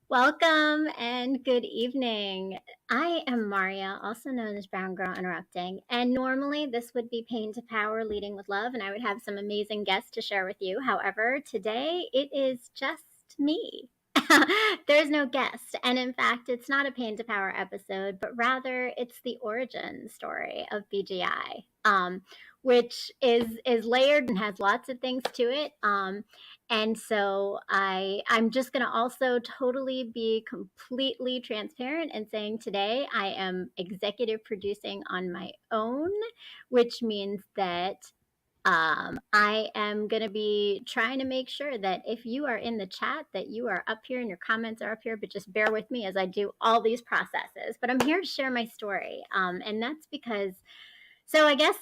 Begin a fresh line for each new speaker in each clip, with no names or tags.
Welcome and good evening. I am Maria, also known as Brown Girl Interrupting, and normally this would be Pain to Power Leading with Love, and I would have some amazing guests to share with you. However, today it is just me. There's no guest, and in fact, it's not a Pain to Power episode, but rather it's the origin story of BGI, which is layered and has lots of things to it. And so I'm just going to also totally be completely transparent and saying today I am executive producing on my own, which means that I am going to be trying to make sure that if you are in the chat, that you are up here and your comments are up here, but just bear with me as I do all these processes. But I'm here to share my story. And that's because, so I guess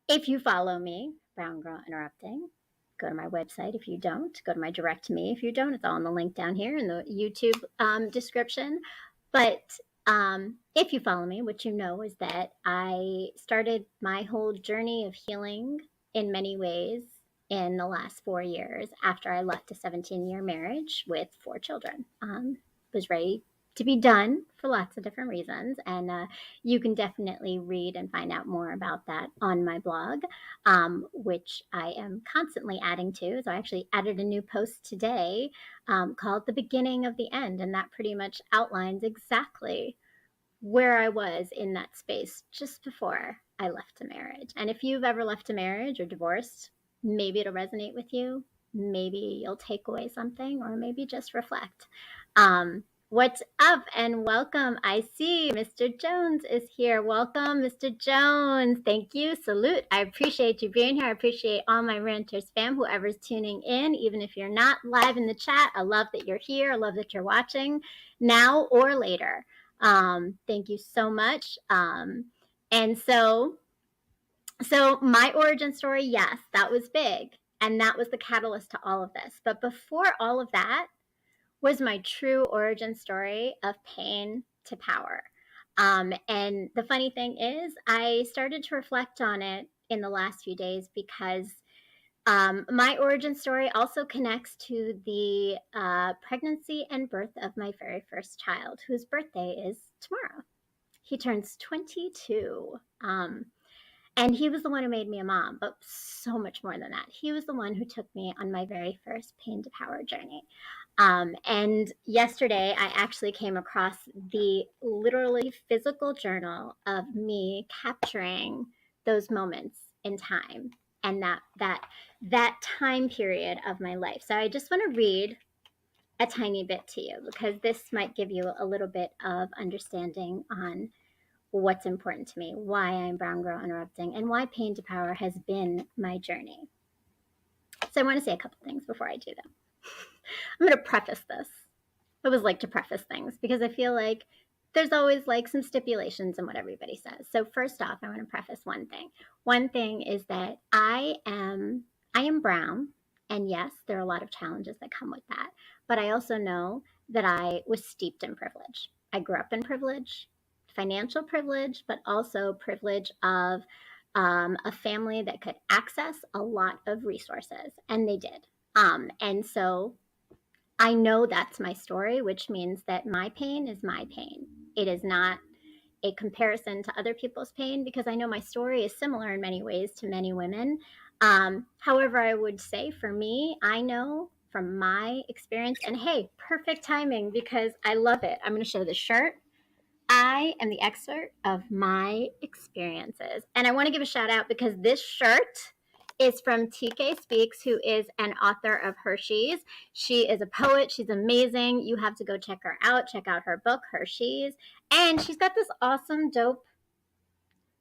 if you follow me, Brown Girl Interrupting, go to my website. If you don't, go to my direct me. If you don't, it's all in the link down here in the YouTube description. But if you follow me, what you know is that I started my whole journey of healing in many ways in the last 4 years after I left a 17-year marriage with 4 children. Was ready to be done for lots of different reasons. And you can definitely read and find out more about that on my blog, which I am constantly adding to. So I actually added a new post today called The Beginning of the End. And that pretty much outlines exactly where I was in that space just before I left a marriage. And if you've ever left a marriage or divorced, maybe it'll resonate with you. Maybe you'll take away something, or maybe just reflect. What's up and welcome. I see Mr. Jones is here. Welcome, Mr. Jones. Thank you. Salute. I appreciate you being here. I appreciate all my Renters fam, whoever's tuning in, even if you're not live in the chat. I love that you're here. I love that you're watching now or later. Thank you so much. And so my origin story, yes, that was big. And that was the catalyst to all of this. But before all of that was my true origin story of pain to power. And the funny thing is, I started to reflect on it in the last few days because my origin story also connects to the pregnancy and birth of my very first child, whose birthday is tomorrow. He turns 22. And he was the one who made me a mom, but so much more than that. He was the one who took me on my very first pain to power journey. And yesterday, I actually came across the literally physical journal of me capturing those moments in time and that time period of my life. So I just want to read a tiny bit to you because this might give you a little bit of understanding on what's important to me, why I'm Brown Girl Interrupting, and why pain to power has been my journey. So I want to say a couple things before I do that. I'm going to preface this. I always like to preface things because I feel like there's always like some stipulations in what everybody says. So first off, I want to preface one thing. One thing is that I am brown, and yes, there are a lot of challenges that come with that. But I also know that I was steeped in privilege. I grew up in privilege, financial privilege, but also privilege of a family that could access a lot of resources, and they did. And so I know that's my story, which means that my pain is my pain. It is not a comparison to other people's pain because I know my story is similar in many ways to many women. However, I would say for me, I know from my experience. And hey, perfect timing because I love it. I'm going to show the shirt. I am the excerpt of my experiences. And I want to give a shout out because this shirt is from TK Speaks, who is an author of Hershey's. She is a poet. She's amazing. You have to go check her out. Check out her book, Hershey's. And she's got this awesome, dope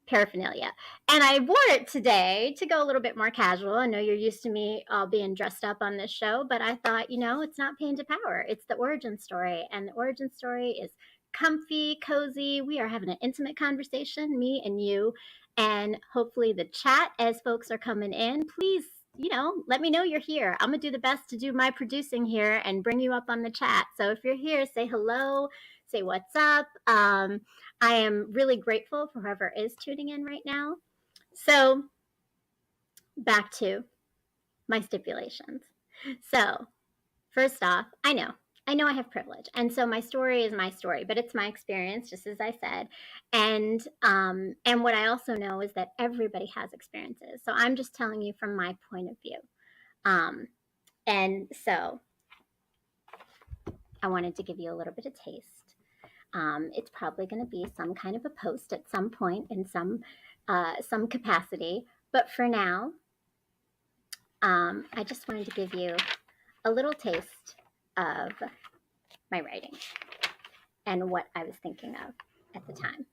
paraphernalia. And I wore it today to go a little bit more casual. I know you're used to me all being dressed up on this show, but I thought, it's not Pain to Power. It's the origin story. And the origin story is comfy, cozy. We are having an intimate conversation, me and you. And hopefully the chat as folks are coming in, please, let me know you're here. I'm going to do the best to do my producing here and bring you up on the chat. So if you're here, say hello, say what's up. I am really grateful for whoever is tuning in right now. So back to my stipulations. So first off, I know I have privilege. And so my story is my story, but it's my experience, just as I said. And what I also know is that everybody has experiences. So I'm just telling you from my point of view. And so I wanted to give you a little bit of taste. It's probably going to be some kind of a post at some point in some capacity. But for now, I just wanted to give you a little taste of my writing and what I was thinking of at the time.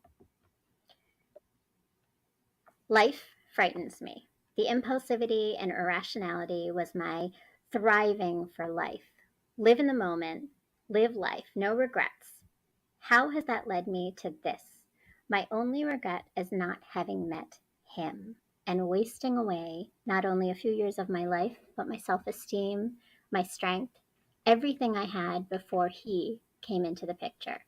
Life frightens me. The impulsivity and irrationality was my thriving for life. Live in the moment, live life, no regrets. How has that led me to this? My only regret is not having met him and wasting away not only a few years of my life, but my self-esteem, my strength, everything I had before he came into the picture.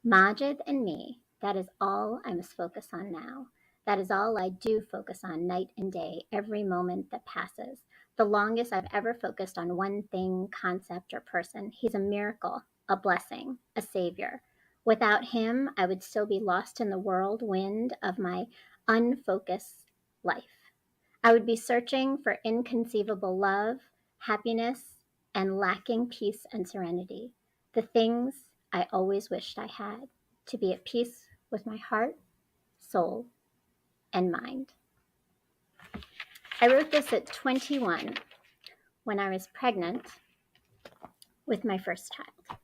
Majid and me, that is all I must focus on now. That is all I do focus on night and day, every moment that passes. The longest I've ever focused on one thing, concept, or person. He's a miracle, a blessing, a savior. Without him, I would still be lost in the whirlwind of my unfocused life. I would be searching for inconceivable love, happiness, and lacking peace and serenity. The things I always wished I had, to be at peace with my heart, soul, and mind. I wrote this at 21 when I was pregnant with my first child.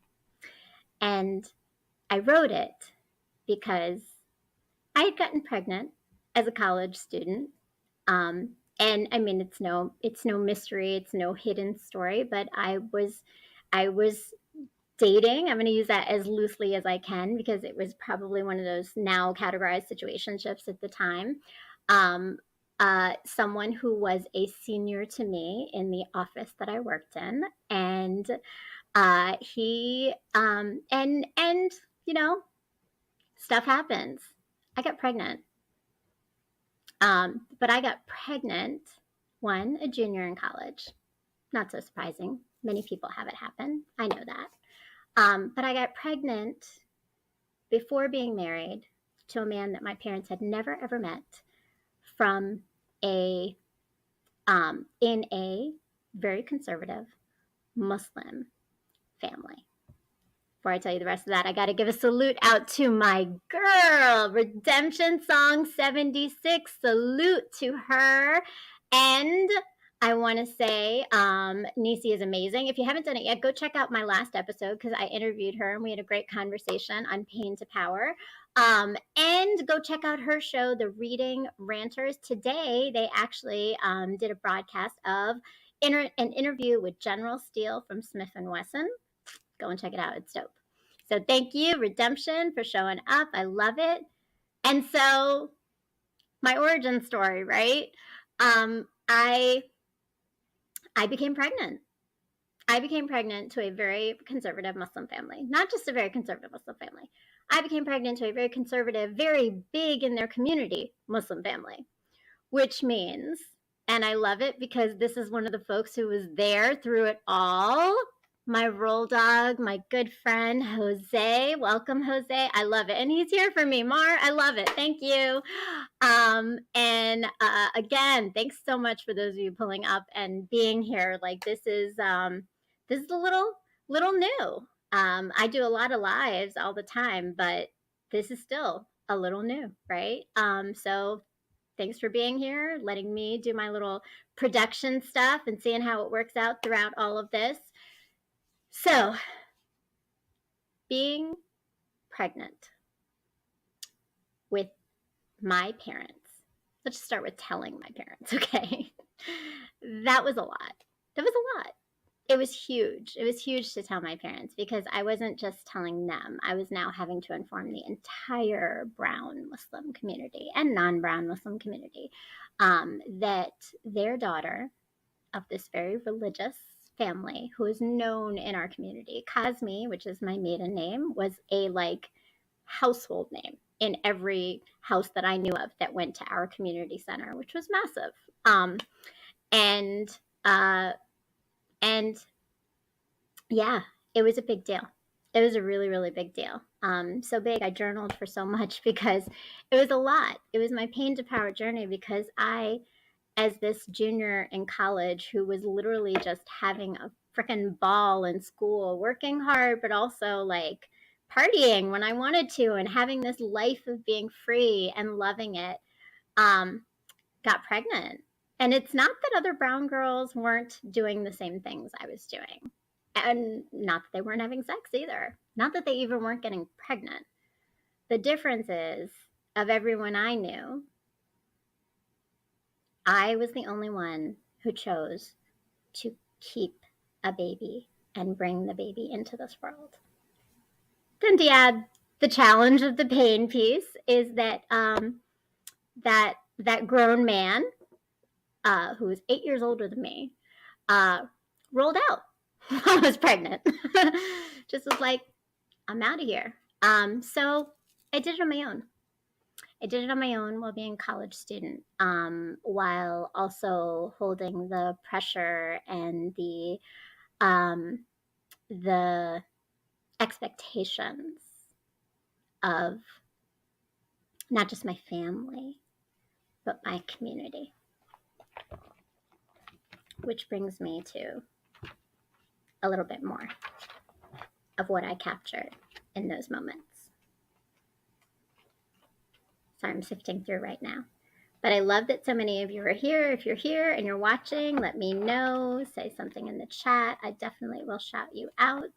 And I wrote it because I had gotten pregnant as a college student. And I mean, it's no mystery, it's no hidden story, but I was dating. I'm going to use that as loosely as I can because it was probably one of those now categorized situationships at the time. Someone who was a senior to me in the office that I worked in, and he and stuff happens. I got pregnant. But I got pregnant, a junior in college. Not so surprising. Many people have it happen. I know that. But I got pregnant before being married to a man that my parents had never, ever met from in a very conservative Muslim family. Before I tell you the rest of that, I got to give a salute out to my girl, Redemption Song 76. Salute to her. And I want to say Nisi is amazing. If you haven't done it yet, go check out my last episode because I interviewed her and we had a great conversation on Pain to Power. And go check out her show, The Reading Ranters. Today, they actually did a broadcast of an interview with General Steele from Smith & Wesson. Go and check it out. It's dope. So thank you, Redemption, for showing up. I love it. And so my origin story, right? I became pregnant. I became pregnant to a very conservative Muslim family. Not just a very conservative Muslim family. I became pregnant to a very conservative, very big in their community Muslim family, which means, and I love it because this is one of the folks who was there through it all. my roll dog, my good friend, Jose. Welcome, Jose. I love it. And he's here for me. Mar, I love it. Thank you. Again, thanks so much for those of you pulling up and being here. Like this is a little new. I do a lot of lives all the time, but this is still a little new, right? So thanks for being here, letting me do my little production stuff and seeing how it works out throughout all of this. So, being pregnant with my parents, let's just start with telling my parents, okay? That was a lot. That was a lot. It was huge. It was huge to tell my parents because I wasn't just telling them. I was now having to inform the entire brown Muslim community and non-brown Muslim community that their daughter of this very religious family who is known in our community, Kazmi, which is my maiden name, was a like household name in every house that I knew of that went to our community center, which was massive. Um, and uh, and yeah, it was a big deal. It was a really, really big deal. So big, I journaled for so much because it was a lot. It was my pain to power journey because I, as this junior in college who was literally just having a freaking ball in school, working hard, but also like partying when I wanted to and having this life of being free and loving it, um, got pregnant. And it's not that other brown girls weren't doing the same things I was doing. And not that they weren't having sex either. Not that they even weren't getting pregnant. The difference is, of everyone I knew, I was the only one who chose to keep a baby and bring the baby into this world. Then to add the challenge of the pain piece is that that grown man who was 8 years older than me rolled out while I was pregnant. Just was like, I'm out of here. So I did it on my own. I did it on my own while being a college student, while also holding the pressure and the expectations of not just my family, but my community. Which brings me to a little bit more of what I captured in those moments. Sorry, I'm sifting through right now. But I love that so many of you are here. If you're here and you're watching, let me know. Say something in the chat. I definitely will shout you out.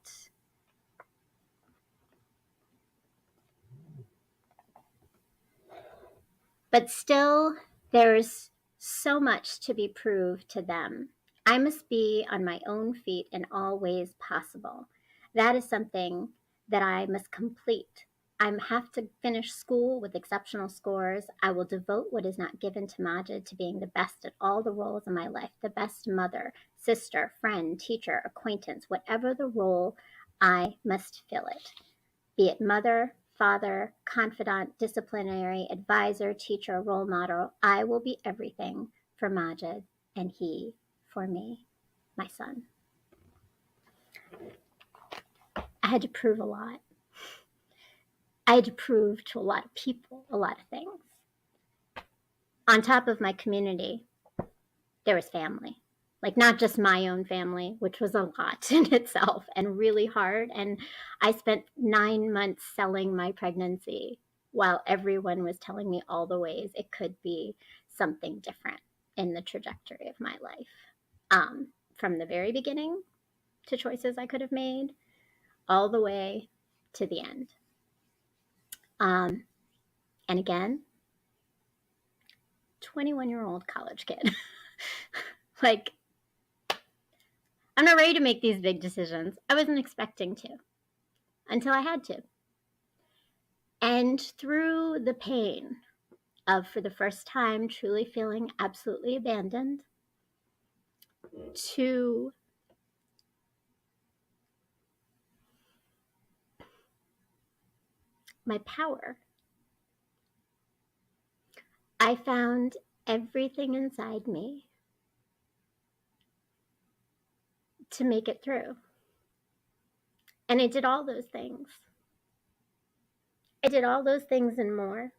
But still, there's so much to be proved to them. I must be on my own feet in all ways possible. That is something that I must complete. I have to finish school with exceptional scores. I will devote what is not given to Majid to being the best at all the roles in my life, the best mother, sister, friend, teacher, acquaintance, whatever the role, I must fill it. Be it mother, father, confidant, disciplinary, advisor, teacher, role model, I will be everything for Majid and he for me, my son. I had to prove a lot. I had to prove to a lot of people a lot of things. On top of my community, there was family. Like not just my own family, which was a lot in itself and really hard. And I spent 9 months selling my pregnancy while everyone was telling me all the ways it could be something different in the trajectory of my life. From the very beginning to choices I could have made, all the way to the end. And again, 21-year-old college kid. Like, I'm not ready to make these big decisions. I wasn't expecting to until I had to. And through the pain of, for the first time, truly feeling absolutely abandoned, to my power, I found everything inside me to make it through. And I did all those things. I did all those things and more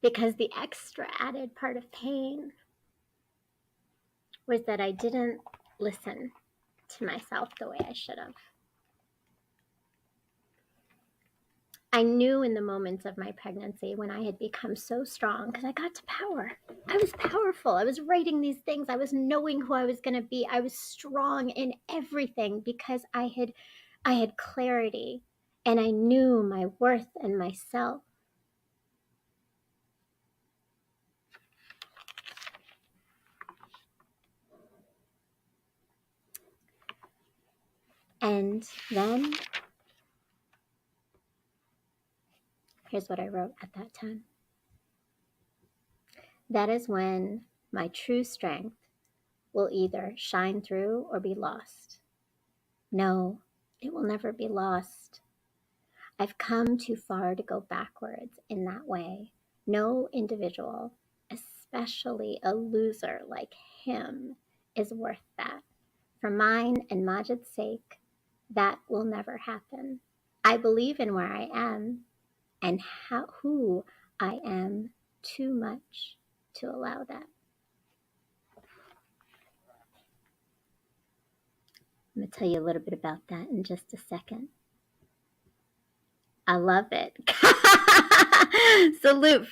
because the extra added part of pain was that I didn't listen to myself the way I should have. I knew in the moments of my pregnancy when I had become so strong because I got to power. I was powerful. I was writing these things. I was knowing who I was going to be. I was strong in everything because I had clarity and I knew my worth and myself. And then here's what I wrote at that time. That is when my true strength will either shine through or be lost. No, it will never be lost. I've come too far to go backwards in that way. No individual, especially a loser like him, is worth that. For mine and Majid's sake, that will never happen. I believe in where I am and who I am too much to allow that. I'm going to tell you a little bit about that in just a second. I love it. Salute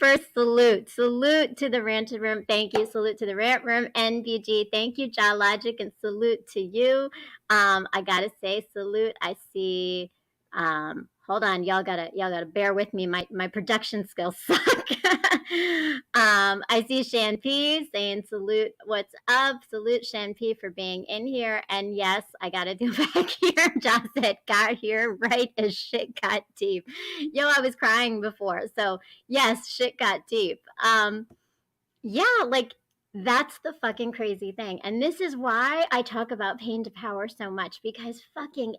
to the Rant Room. Thank you. Salute to the Rant Room. NBG. Thank you, Logic, and salute to you. I gotta say salute. I see. Hold on, y'all gotta bear with me. My production skills suck. I see Shan P saying salute. What's up? Salute Shan P for being in here. And yes, I gotta do back here. Josh said, got here right as shit got deep. Yo, I was crying before. So yes, shit got deep. Yeah, like that's the fucking crazy thing. And this is why I talk about pain to power so much, because fucking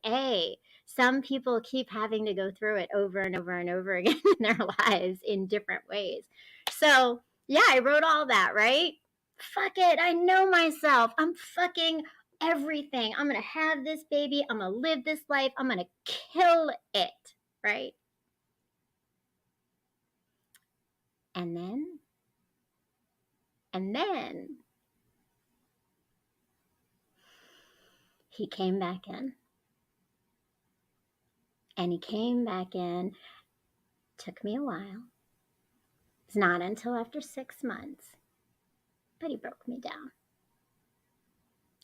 some people keep having to go through it over and over and over again in their lives in different ways. So yeah, I wrote all that, right? Fuck it, I know myself. I'm fucking everything. I'm gonna have this baby. I'm gonna live this life. I'm gonna kill it, right? And then he came back in. And he came back in. Took me a while. It's not until after 6 months. But he broke me down.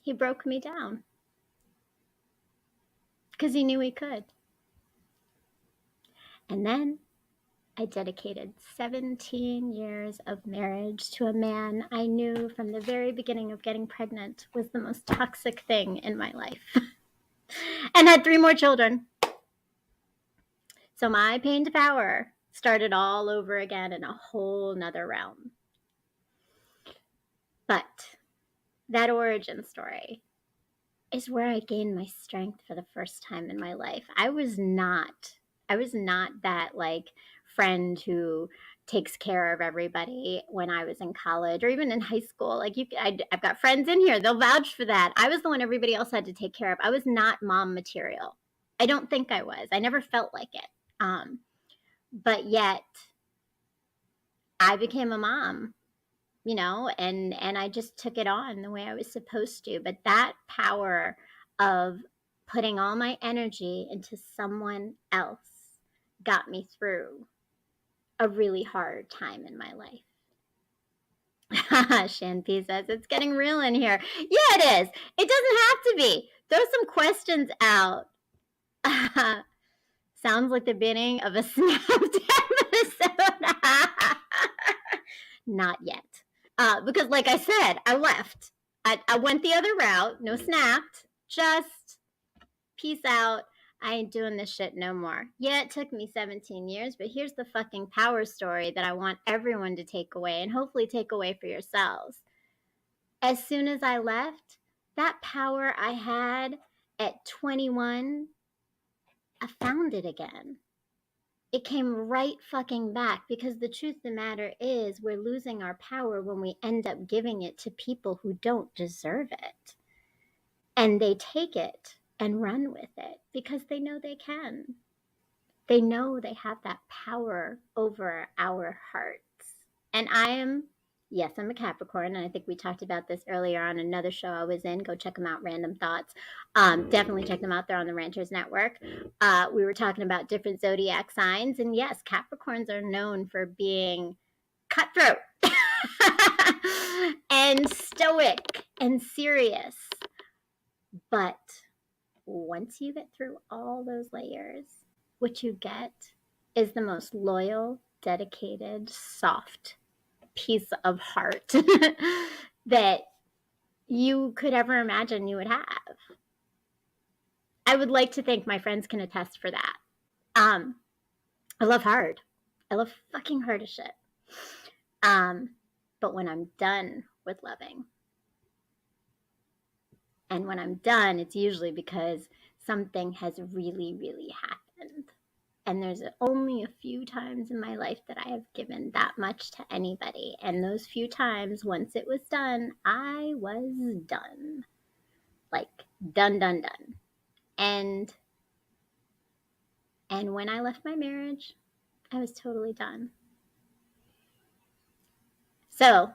He broke me down. Because he knew he could. And then I dedicated 17 years of marriage to a man I knew from the very beginning of getting pregnant was the most toxic thing in my life. And had 3 more children. So my pain to power started all over again in a whole nother realm. But that origin story is where I gained my strength for the first time in my life. I was not that like friend who takes care of everybody when I was in college or even in high school. Like I've got friends in here, they'll vouch for that. I was the one everybody else had to take care of. I was not mom material. I don't think I was. I never felt like it. But yet I became a mom, you know, and I just took it on the way I was supposed to. But that power of putting all my energy into someone else got me through a really hard time in my life. Shanpi says, it's getting real in here. Yeah, it is. It doesn't have to be. Throw some questions out. Sounds like the beginning of a snapped episode. Not yet. Because like I said, I left. I went the other route. No snapped. Just peace out. I ain't doing this shit no more. Yeah, it took me 17 years, but here's the fucking power story that I want everyone to take away and hopefully take away for yourselves. As soon as I left, that power I had at 21, I found it again. It came right fucking back, because the truth of the matter is we're losing our power when we end up giving it to people who don't deserve it. And they take it and run with it because they know they can. They know they have that power over our hearts. And yes, I'm a Capricorn, and I think we talked about this earlier on another show I was in. Go check them out, Random Thoughts. Definitely check them out. They're on the Ranters Network. We were talking about different zodiac signs, and yes, Capricorns are known for being cutthroat and stoic and serious. But once you get through all those layers, what you get is the most loyal, dedicated, soft piece of heart that you could ever imagine you would have. I would like to think my friends can attest for that. I love hard. I love fucking hard as shit. But when I'm done with loving, and when I'm done, it's usually because something has really, really happened. And there's only a few times in my life that I have given that much to anybody. And those few times, once it was done, I was done. Like, done. And when I left my marriage, I was totally done. So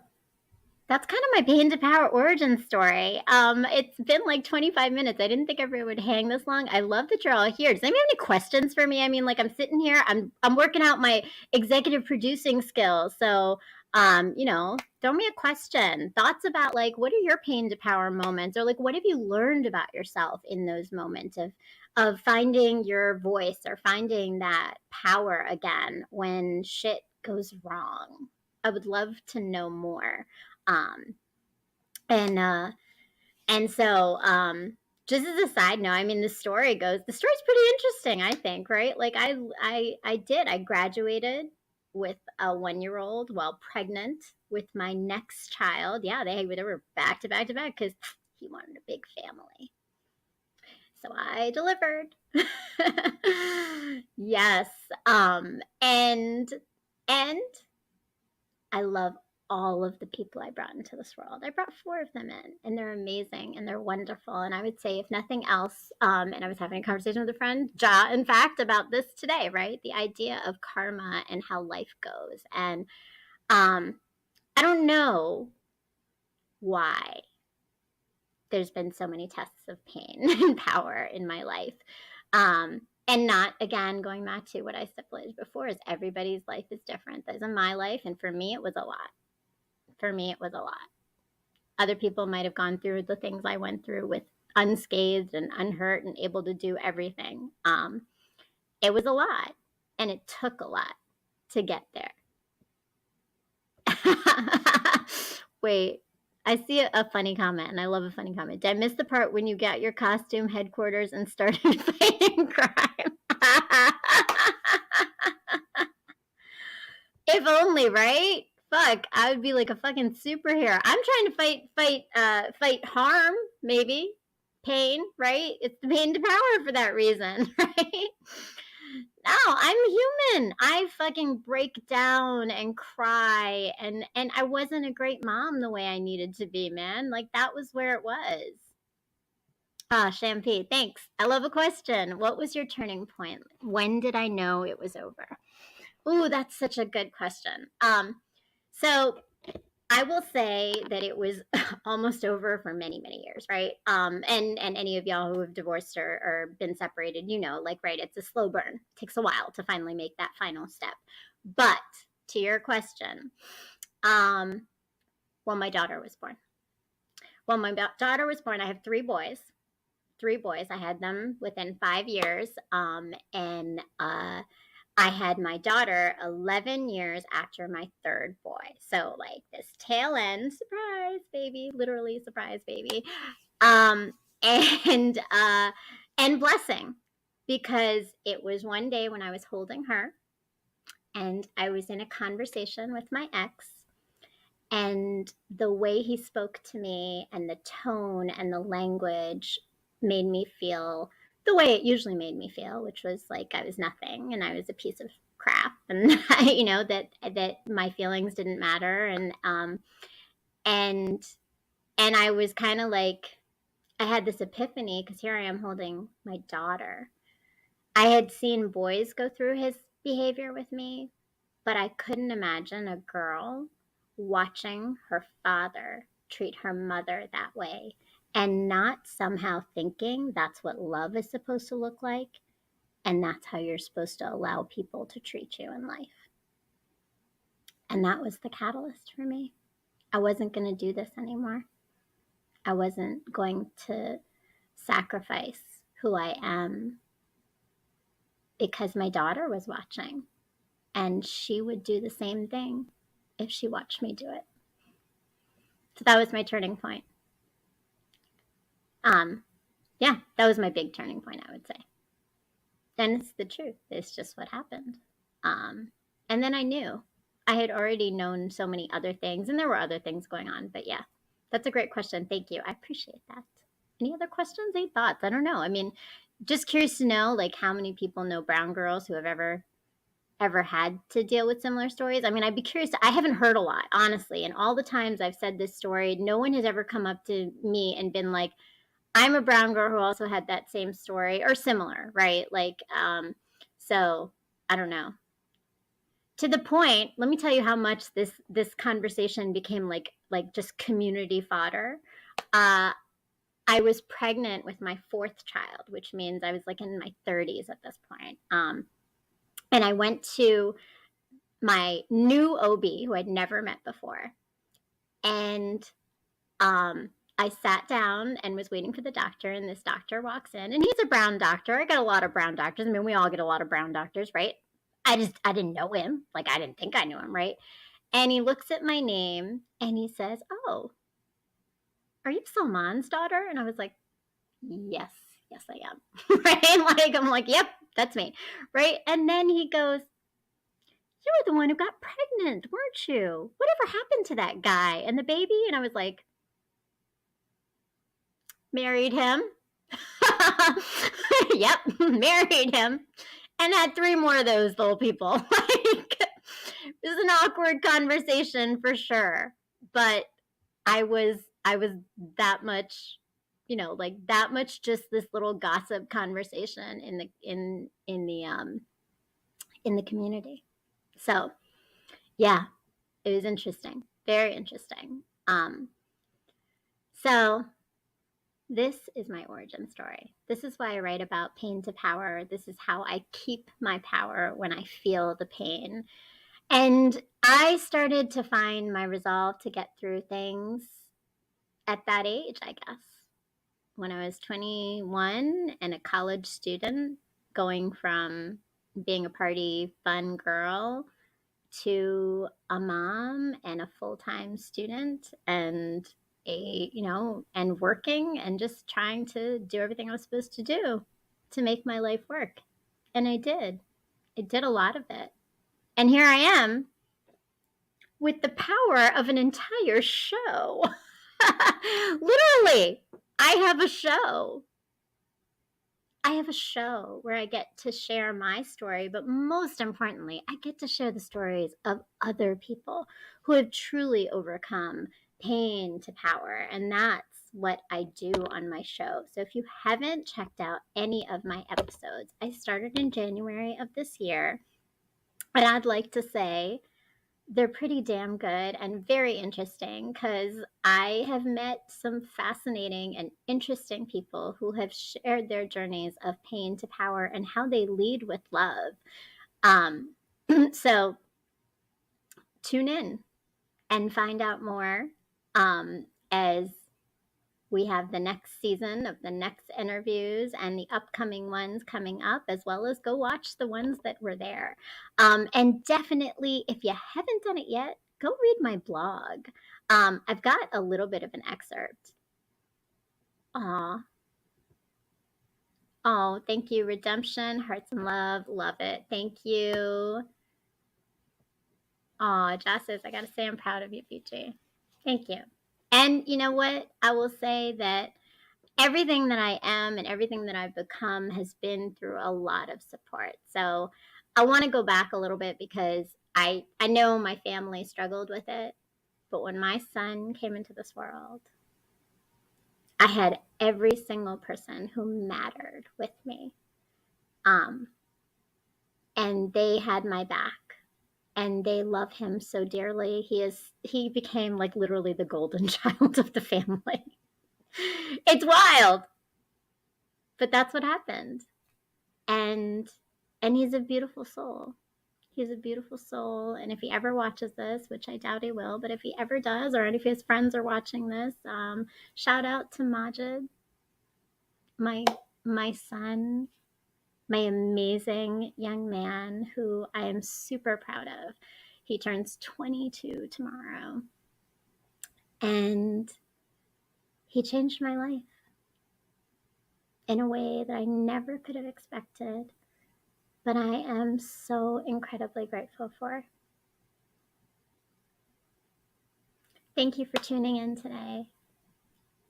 that's kind of my pain to power origin story. It's been like 25 minutes. I didn't think everyone would hang this long. I love that you're all here. Does anybody have any questions for me? I mean, like, I'm sitting here, I'm working out my executive producing skills. So, throw me a question. Thoughts about, like, what are your pain to power moments, or like, what have you learned about yourself in those moments of finding your voice or finding that power again when shit goes wrong? I would love to know more. Just as a side note, I mean, the story's pretty interesting, I think, right? Like, I graduated with a 1-year-old while pregnant with my next child. Yeah, they were back to back because he wanted a big family. So I delivered. Yes. And I love all of the people I brought into this world. I brought 4 of them in, and they're amazing and they're wonderful. And I would say, if nothing else, and I was having a conversation with a friend, in fact, about this today, right? The idea of karma and how life goes. And I don't know why there's been so many tests of pain and power in my life. And not, again, going back to what I stipulated before, is everybody's life is different. This is my life, and for me, it was a lot. Other people might have gone through the things I went through with unscathed and unhurt and able to do everything. It was a lot, and it took a lot to get there. Wait, I see a funny comment, and I love a funny comment. Did I miss the part when you got your costume headquarters and started fighting crime? If only, right? Fuck, I would be like a fucking superhero. I'm trying to fight harm, maybe pain, right? It's the pain to power for that reason, right? No, I'm human. I fucking break down and cry, and I wasn't a great mom the way I needed to be, man. Like, that was where it was. Champagne, thanks. I love a question. What was your turning point? When did I know it was over? Ooh, that's such a good question. So I will say that it was almost over for many, many years, right? And any of y'all who have divorced or been separated, like, right, it's a slow burn. It takes a while to finally make that final step. But to your question, when my daughter was born. I have 3 boys. I had them within 5 years. And I had my daughter 11 years after my 3rd boy. So, like, this tail end, surprise baby, literally surprise baby. And blessing, because it was one day when I was holding her and I was in a conversation with my ex, and the way he spoke to me and the tone and the language made me feel the way it usually made me feel, which was like I was nothing and I was a piece of crap, and that my feelings didn't matter, and I was kind of like, I had this epiphany because here I am holding my daughter. I had seen boys go through his behavior with me, but I couldn't imagine a girl watching her father treat her mother that way and not somehow thinking that's what love is supposed to look like and that's how you're supposed to allow people to treat you in life. And that was the catalyst for me. I wasn't going to do this anymore. I wasn't going to sacrifice who I am because my daughter was watching, and she would do the same thing if she watched me do it. So that was my turning point. Yeah, that was my big turning point, I would say. And it's the truth. It's just what happened. And then I knew. I had already known so many other things, and there were other things going on. But yeah, that's a great question. Thank you. I appreciate that. Any other questions? Any thoughts? I don't know. I mean, just curious to know, like, how many people know brown girls who have ever had to deal with similar stories. I mean, I'd be curious. I haven't heard a lot, honestly. And all the times I've said this story, no one has ever come up to me and been like, I'm a brown girl who also had that same story or similar, right? Like, so I don't know. To the point, let me tell you how much this conversation became like just community fodder. I was pregnant with my fourth child, which means I was like in my 30s at this point. And I went to my new OB who I'd never met before. And I sat down and was waiting for the doctor, and this doctor walks in, and he's a brown doctor. I got a lot of brown doctors. I mean, we all get a lot of brown doctors, right? I didn't know him. Like, I didn't think I knew him, right? And he looks at my name and he says, "Oh, are you Salman's daughter?" And I was like, yes, I am. Right? Like, I'm like, yep, that's me. Right? And then he goes, "You were the one who got pregnant, weren't you? Whatever happened to that guy and the baby?" And I was like, married him. Yep, married him. And had 3 more of those little people. Like, it was an awkward conversation for sure. But I was that much, like that much just this little gossip conversation in the community. So yeah, it was interesting. Very interesting. So this is my origin story. This is why I write about pain to power. This is how I keep my power when I feel the pain. And I started to find my resolve to get through things at that age, I guess. When I was 21 and a college student, going from being a party fun girl to a mom and a full-time student and and working and just trying to do everything I was supposed to do to make my life work. And I did. I did a lot of it. And here I am with the power of an entire show. Literally, I have a show. I have a show where I get to share my story, but most importantly, I get to share the stories of other people who have truly overcome pain to power. And that's what I do on my show. So if you haven't checked out any of my episodes, I started in January of this year. And I'd like to say they're pretty damn good and very interesting because I have met some fascinating and interesting people who have shared their journeys of pain to power and how they lead with love. So tune in and find out more as we have the next season of the next interviews and the upcoming ones coming up, as well as go watch the ones that were there. And definitely, if you haven't done it yet, go read my blog. I've got a little bit of an excerpt. Aw. Oh, thank you, Redemption, Hearts and Love. Love it. Thank you. Oh, Joss says, I got to say I'm proud of you, PG. Thank you. And you know what? I will say that everything that I am and everything that I've become has been through a lot of support. So I want to go back a little bit because I know my family struggled with it. But when my son came into this world, I had every single person who mattered with me. And they had my back. And they love him so dearly. He became like literally the golden child of the family. It's wild, but that's what happened. And he's a beautiful soul. He's a beautiful soul. And if he ever watches this, which I doubt he will, but if he ever does, or if his friends are watching this, shout out to Majid, my son, my amazing young man who I am super proud of. He turns 22 tomorrow. And he changed my life in a way that I never could have expected, but I am so incredibly grateful for. Thank you for tuning in today.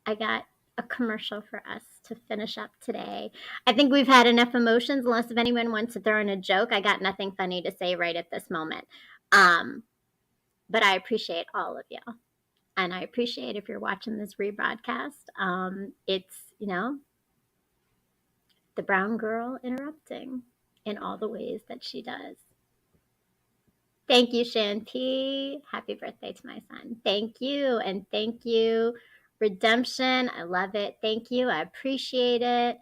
I got a commercial for us to finish up today. I think we've had enough emotions, unless if anyone wants to throw in a joke. I got nothing funny to say right at this moment. But I appreciate all of you. And I appreciate if you're watching this rebroadcast. It's, the brown girl interrupting in all the ways that she does. Thank you, Shan P. Happy birthday to my son. Thank you. And thank you, Redemption. I love it. Thank you. I appreciate it.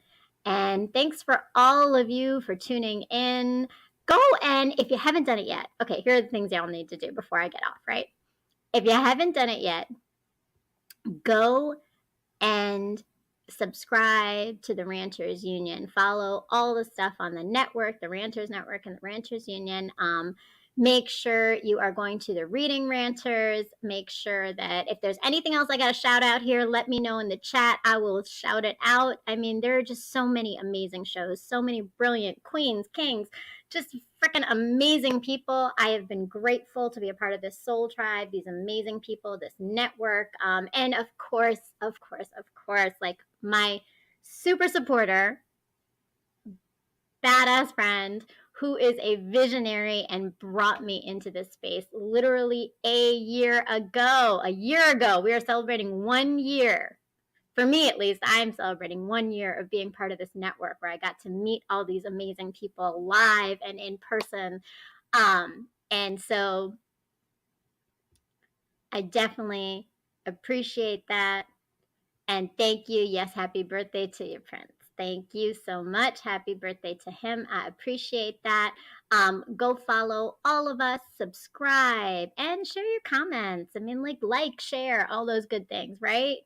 And thanks for all of you for tuning in. Go and if you haven't done it yet, okay, here are the things y'all need to do before I get off, right? If you haven't done it yet, go and subscribe to the Ranters Union. Follow all the stuff on the network, the Ranters Network and the Ranters Union. Make sure you are going to the Reading Ranters. Make sure that if there's anything else I got to shout out here, let me know in the chat. I will shout it out. I mean, there are just so many amazing shows, so many brilliant queens, kings, just freaking amazing people. I have been grateful to be a part of this soul tribe, these amazing people, this network. And of course, like my super supporter, badass friend who is a visionary and brought me into this space literally a year ago. We are celebrating 1 year. For me, at least, I'm celebrating 1 year of being part of this network where I got to meet all these amazing people live and in person. And so I definitely appreciate that. And thank you. Yes, happy birthday to your Prince. Thank you so much. Happy birthday to him. I appreciate that. Go follow all of us, subscribe, and share your comments. I mean, like, share, all those good things, right?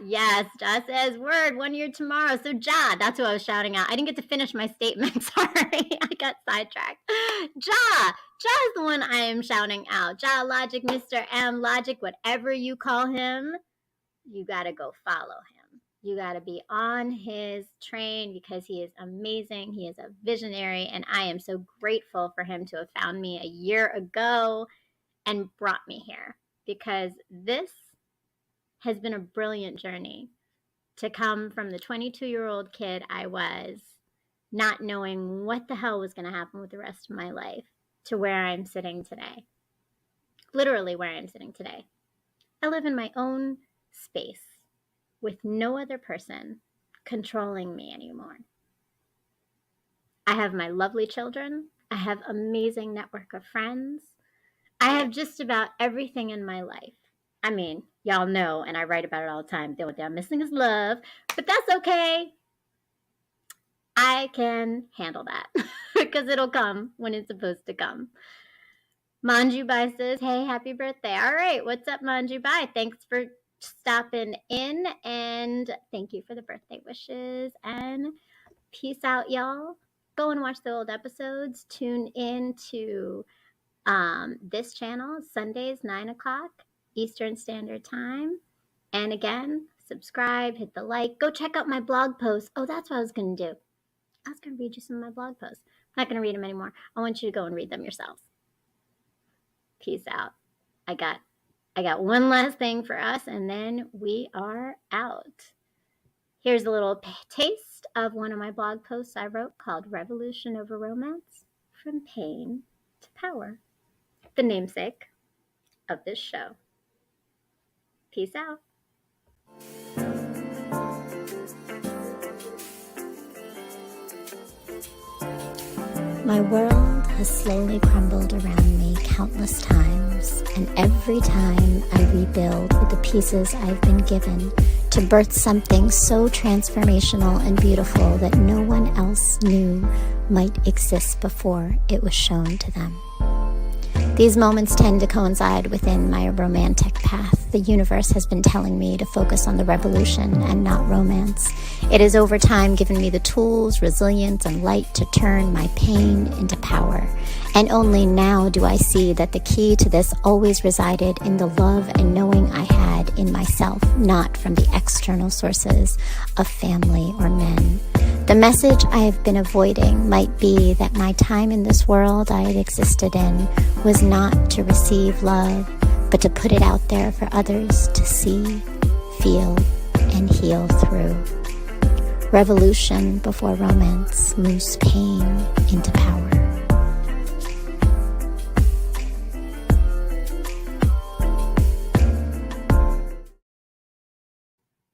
Yes, Ja says, word, 1 year tomorrow. So Ja, that's who I was shouting out. I didn't get to finish my statement. Sorry, I got sidetracked. Ja is the one I am shouting out. Ja Logic, Mr. M Logic, whatever you call him, you got to go follow him. You got to be on his train because he is amazing. He is a visionary, and I am so grateful for him to have found me a year ago and brought me here because this has been a brilliant journey to come from the 22-year-old kid I was, not knowing what the hell was going to happen with the rest of my life, to where I'm sitting today. Literally where I'm sitting today. I live in my own space with no other person controlling me anymore. I have my lovely children. I have an amazing network of friends. I have just about everything in my life. I mean, y'all know, and I write about it all the time, the only thing I'm missing is love, but that's okay. I can handle that because it'll come when it's supposed to come. Manjubai says, hey, happy birthday. All right, what's up, Manjubai? Thanks for stopping in, and thank you for the birthday wishes, and peace out, y'all. Go and watch the old episodes. Tune in to this channel, Sundays, 9 o'clock Eastern Standard Time. And again, subscribe, hit the like. Go check out my blog posts. Oh, that's what I was going to do. I was going to read you some of my blog posts. I'm not going to read them anymore. I want you to go and read them yourselves. Peace out. I got one last thing for us, and then we are out. Here's a little taste of one of my blog posts I wrote called Revolution Over Romance, From Pain to Power, the namesake of this show. Peace out. My world has slowly crumbled around me countless times, and every time I rebuild with the pieces I've been given to birth something so transformational and beautiful that no one else knew might exist before it was shown to them. These moments tend to coincide within my romantic path. The universe has been telling me to focus on the revolution and not romance. It has over time given me the tools, resilience, and light to turn my pain into power. And only now do I see that the key to this always resided in the love and knowing I had in myself, not from the external sources of family or men. The message I have been avoiding might be that my time in this world I had existed in was not to receive love, but to put it out there for others to see, feel, and heal through. Revolution before romance moves pain into power.